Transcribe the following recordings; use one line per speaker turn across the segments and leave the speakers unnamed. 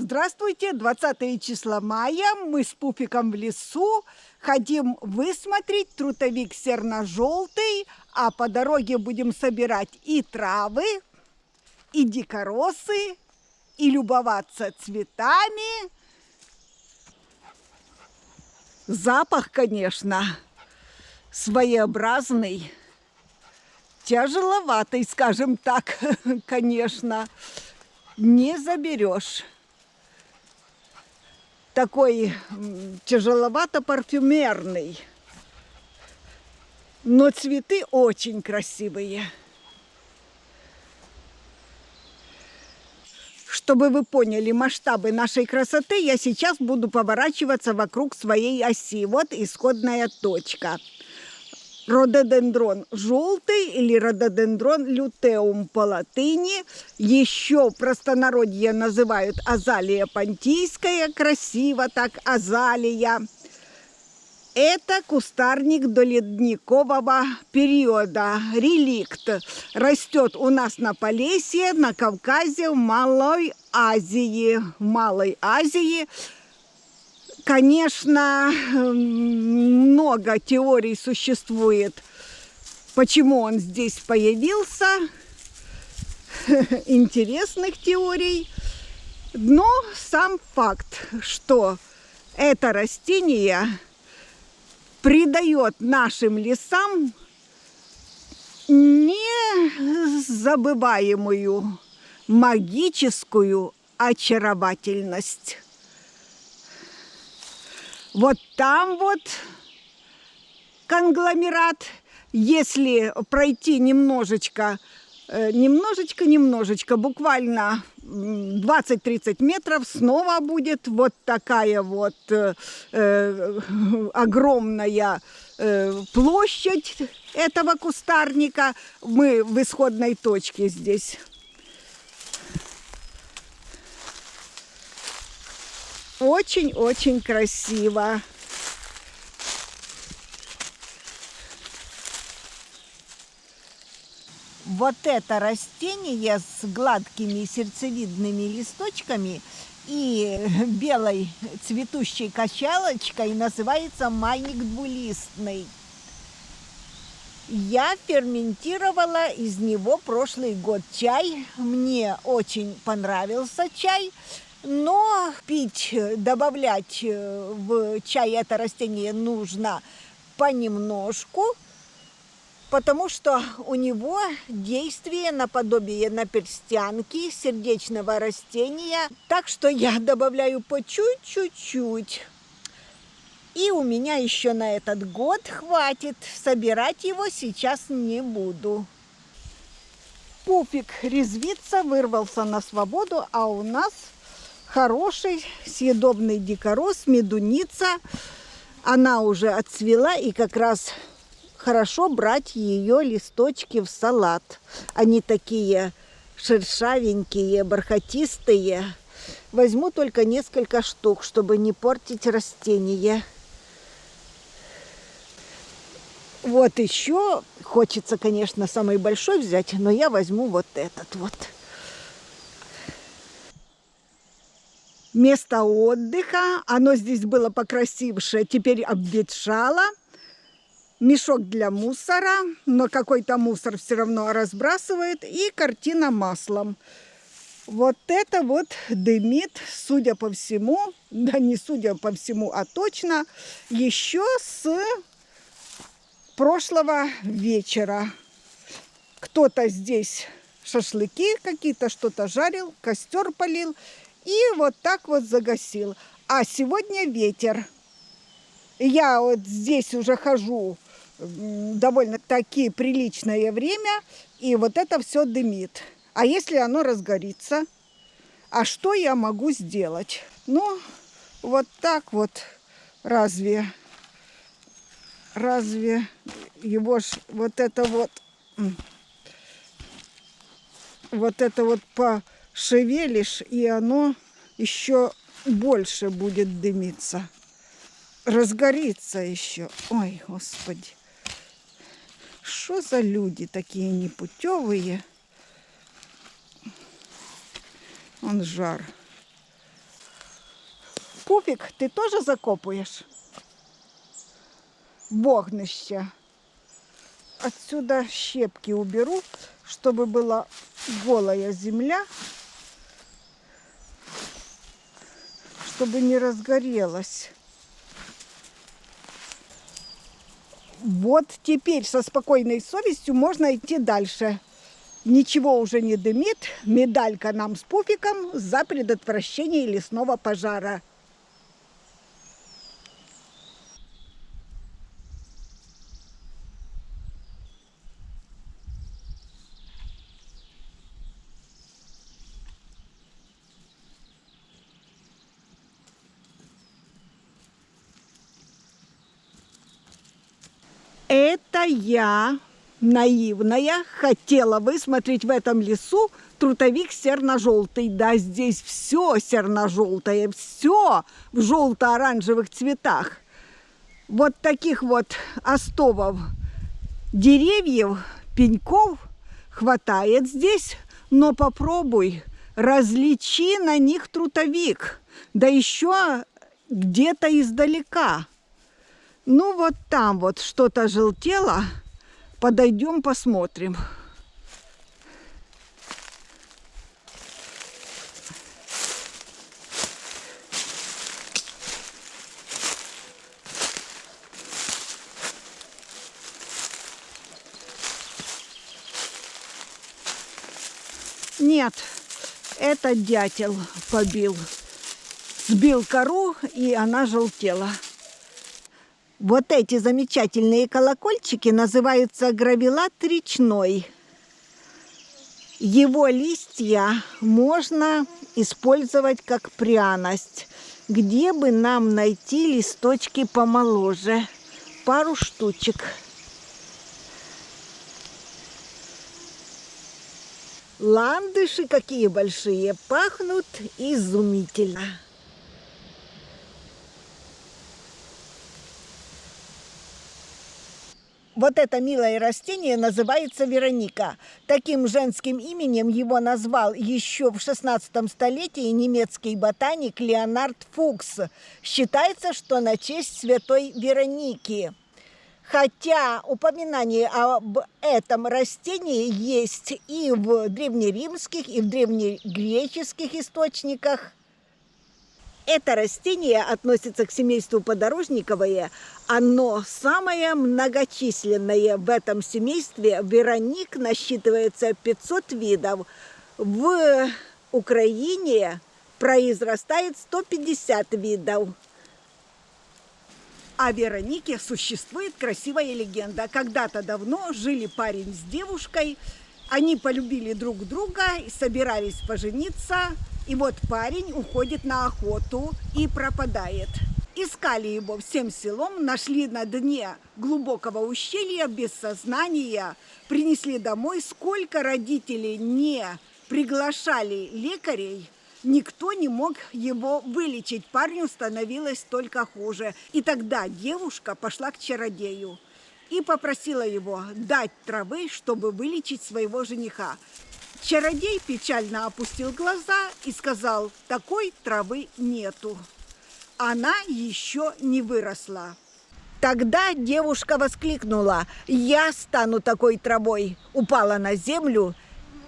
Здравствуйте, 20 числа мая, мы с Пупиком в лесу, хотим высмотреть трутовик серно-желтый, а по дороге будем собирать и травы, и дикоросы, и любоваться цветами. Запах, конечно, своеобразный, тяжеловатый, скажем так, конечно, не заберешь. Такой тяжеловато-парфюмерный, но цветы очень красивые. Чтобы вы поняли масштабы нашей красоты, я сейчас буду поворачиваться вокруг своей оси. Вот исходная точка. Рододендрон желтый или рододендрон лютеум по латыни. Еще в простонародье называют азалия понтийская, красиво так, азалия. Это кустарник доледникового периода, реликт. Растет у нас на Полесье, на Кавказе, в Малой Азии. Конечно, много теорий существует, почему он здесь появился, интересных теорий. Но сам факт, что это растение придает нашим лесам незабываемую магическую очаровательность. Вот там вот конгломерат. Если пройти немножечко, буквально 20-30 метров, снова будет вот такая вот огромная площадь этого кустарника. Мы в исходной точке здесь. Очень-очень красиво. Вот это растение с гладкими сердцевидными листочками и белой цветущей качалочкой называется майник двулистный. Я ферментировала из него прошлый год чай. Мне очень понравился чай. Но пить, добавлять в чай это растение нужно понемножку, потому что у него действие наподобие наперстянки сердечного растения. Так что я добавляю по чуть-чуть. И у меня еще на этот год хватит. Собирать его сейчас не буду. Пупик резвится, вырвался на свободу, а у нас хороший съедобный дикорос, медуница. Она уже отцвела, и как раз хорошо брать ее листочки в салат. Они такие шершавенькие, бархатистые. Возьму только несколько штук, чтобы не портить растение. Вот еще хочется, конечно, самый большой взять, но я возьму вот этот вот. Место отдыха, оно здесь было покрасивше, теперь обветшало. Мешок для мусора, но какой-то мусор все равно разбрасывает. И картина маслом. Вот это вот дымит, судя по всему, да не судя по всему, а точно, еще с прошлого вечера. Кто-то здесь шашлыки какие-то, что-то жарил, костер полил. И вот так вот загасил. А сегодня ветер. Я вот здесь уже хожу довольно-таки приличное время, и вот это все дымит. А если оно разгорится? А что я могу сделать? Ну, вот так вот. Разве его ж вот это вот пошевелишь, и оно еще больше будет дымиться. Разгорится еще. Ой, Господи. Что за люди такие непутевые? Он жар. Пуфик, ты тоже закопываешь? Вогнище. Отсюда щепки уберу, чтобы была голая земля, чтобы не разгорелась. Вот теперь со спокойной совестью можно идти дальше. Ничего уже не дымит. Медалька нам с Пуфиком за предотвращение лесного пожара. Это я, наивная, хотела высмотреть в этом лесу трутовик серно-желтый. Да здесь все серно-желтое, все в желто-оранжевых цветах. Вот таких вот остовов деревьев, пеньков хватает здесь, но попробуй различи на них трутовик, да еще где-то издалека. Ну вот там вот что-то желтело, подойдем посмотрим. Нет, это дятел побил. Сбил кору, и она желтела. Вот эти замечательные колокольчики называются гравелат речной. Его листья можно использовать как пряность. Где бы нам найти листочки помоложе? Пару штучек. Ландыши какие большие, пахнут изумительно. Вот это милое растение называется Вероника. Таким женским именем его назвал еще в XVI столетии немецкий ботаник Леонард Фукс. Считается, что на честь святой Вероники. Хотя упоминание об этом растении есть и в древнеримских, и в древнегреческих источниках. Это растение относится к семейству подорожниковое. Оно самое многочисленное в этом семействе. Вероник насчитывается 500 видов. В Украине произрастает 150 видов. О Веронике существует красивая легенда. Когда-то давно жили парень с девушкой. Они полюбили друг друга и собирались пожениться. И вот парень уходит на охоту и пропадает. Искали его всем селом, нашли на дне глубокого ущелья без сознания, принесли домой. Сколько родителей не приглашали лекарей, никто не мог его вылечить. Парню становилось только хуже. И тогда девушка пошла к чародею и попросила его дать травы, чтобы вылечить своего жениха. Чародей печально опустил глаза и сказал: такой травы нету. Она еще не выросла. Тогда девушка воскликнула: я стану такой травой. Упала на землю,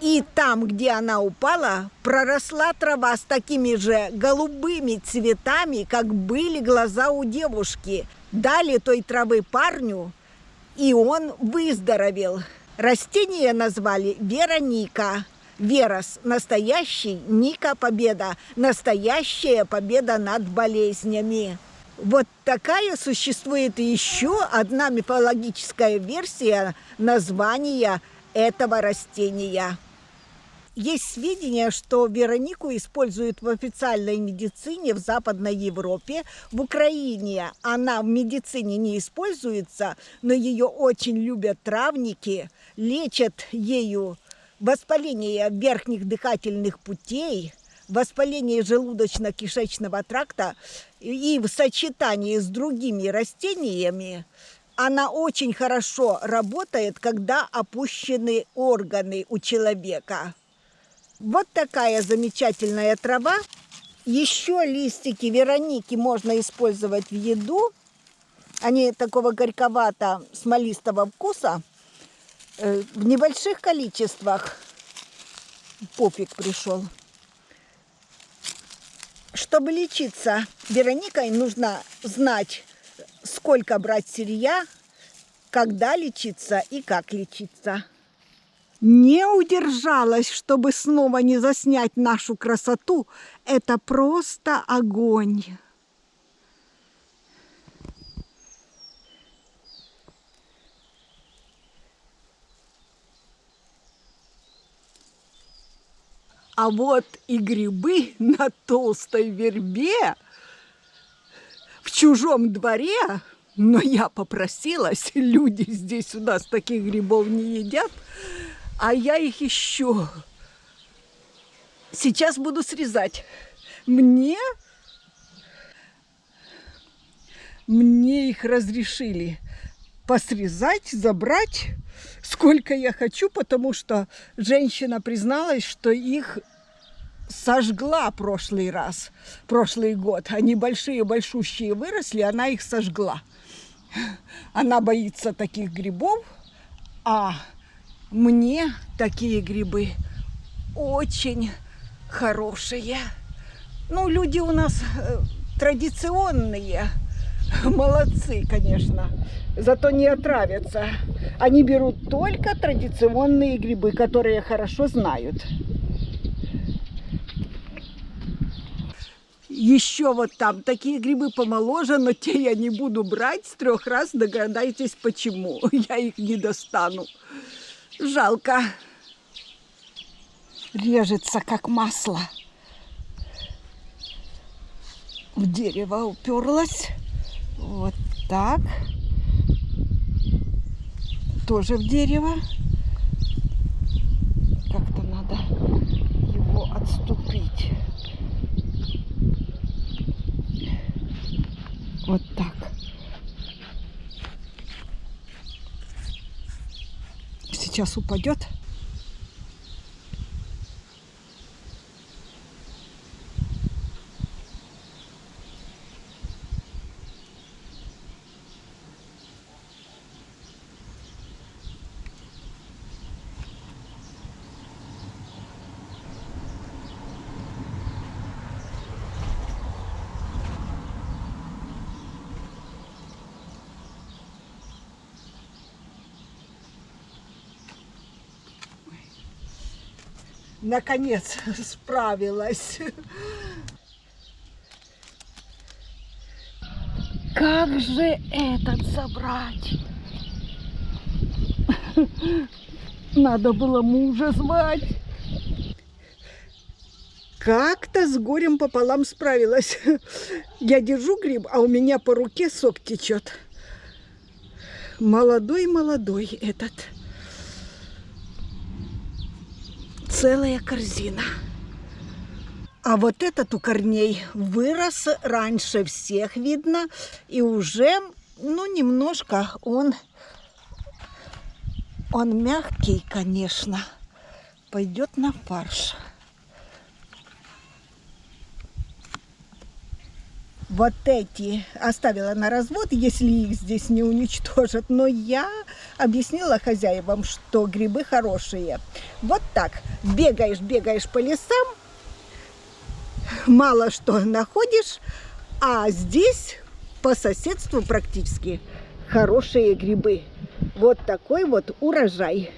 и там, где она упала, проросла трава с такими же голубыми цветами, как были глаза у девушки. Дали той травы парню, и он выздоровел. Растение назвали Вероника. Верос – настоящий, Ника – победа. Настоящая победа над болезнями. Вот такая существует еще одна мифологическая версия названия этого растения. Есть сведения, что Веронику используют в официальной медицине в Западной Европе. В Украине она в медицине не используется, но ее очень любят травники, лечат ею воспаление верхних дыхательных путей, воспаление желудочно-кишечного тракта, и в сочетании с другими растениями она очень хорошо работает, когда опущены органы у человека. Вот такая замечательная трава Еще листики Вероники можно использовать в еду. Они такого горьковато-смолистого вкуса. В небольших количествах. Попик пришел. Чтобы лечиться Вероникой, нужно знать, сколько брать сырья, когда лечиться и как лечиться. Не удержалась, чтобы снова не заснять нашу красоту. Это просто огонь. А вот и грибы на толстой вербе в чужом дворе. Но я попросилась, люди здесь у нас таких грибов не едят, а я их ищу. Сейчас буду срезать. Мне их разрешили посрезать, забрать, сколько я хочу, потому что женщина призналась, что их сожгла прошлый год. Они большущие выросли, она их сожгла. Она боится таких грибов, а мне такие грибы очень хорошие. Ну, люди у нас традиционные, молодцы, конечно, зато не отравятся. Они берут только традиционные грибы, которые хорошо знают. Еще вот там такие грибы помоложе, но те я не буду брать. С 3 раз догадайтесь, почему. Я их не достану. Жалко. Режется, как масло. В дерево уперлась. Вот так. Тоже в дерево. Как-то надо его отступить. Вот так. Сейчас упадет. Наконец справилась. Как же этот забрать? Надо было мужа звать. Как-то с горем пополам справилась. Я держу гриб, а у меня по руке сок течет. Молодой этот. Целая корзина. А вот этот у корней вырос раньше всех, видно. И уже, немножко он мягкий, конечно. Пойдет на фарш. Вот эти оставила на развод, если их здесь не уничтожат. Но я объяснила хозяевам, что грибы хорошие. Вот так. Бегаешь по лесам, мало что находишь, а здесь по соседству практически хорошие грибы. Вот такой вот урожай.